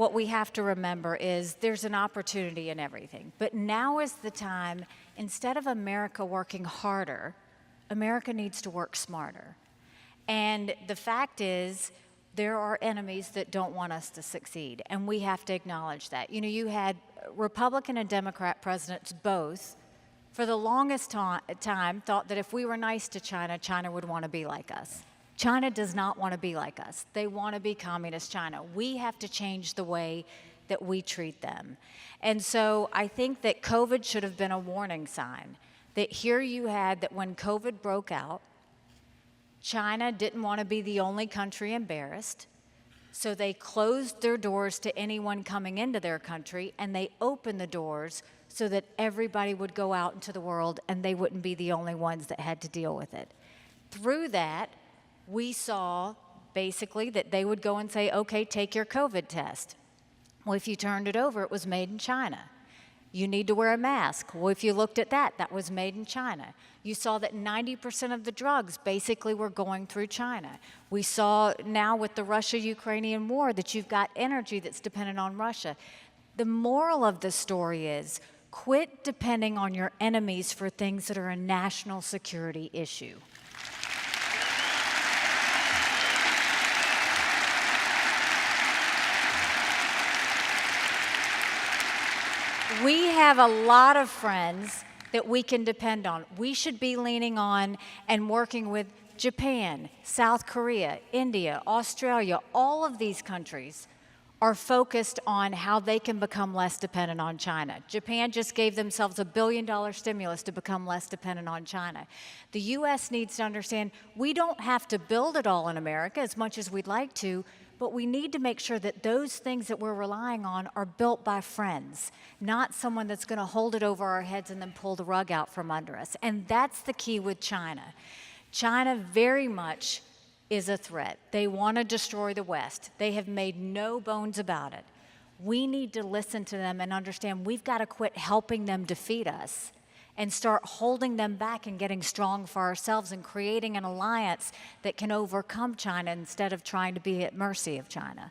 what we have to remember is there's an opportunity in everything. But now is the time, instead of America working harder, America needs to work smarter. And the fact is, there are enemies that don't want us to succeed, and we have to acknowledge that. You know, you had Republican and Democrat presidents both, for the longest time, thought that if we were nice to China, China would want to be like us. China does not want to be like us. They want to be communist China. We have to change the way that we treat them. And so I think that COVID should have been a warning sign, that here you had that when COVID broke out, China didn't want to be the only country embarrassed, so they closed their doors to anyone coming into their country, and they opened the doors so that everybody would go out into the world and they wouldn't be the only ones that had to deal with it. Through that, we saw basically that they would go and say, okay, take your COVID test. Well, if you turned it over, it was made in China. You need to wear a mask. Well, if you looked at that, that was made in China. You saw that 90% of the drugs basically were going through China. We saw now with the Russia-Ukrainian war that you've got energy that's dependent on Russia. The moral of the story is quit depending on your enemies for things that are a national security issue. We have a lot of friends that we can depend on. We should be leaning on and working with Japan, South Korea, India, Australia. All of these countries are focused on how they can become less dependent on China. Japan just gave themselves $1 billion stimulus to become less dependent on China. The U.S. needs to understand we don't have to build it all in America as much as we'd like to, but we need to make sure that those things that we're relying on are built by friends, not someone that's going to hold it over our heads and then pull the rug out from under us. And that's the key with China. China very much is a threat. They want to destroy the West. They have made no bones about it. We need to listen to them and understand we've got to quit helping them defeat us and start holding them back and getting strong for ourselves and creating an alliance that can overcome China instead of trying to be at mercy of China.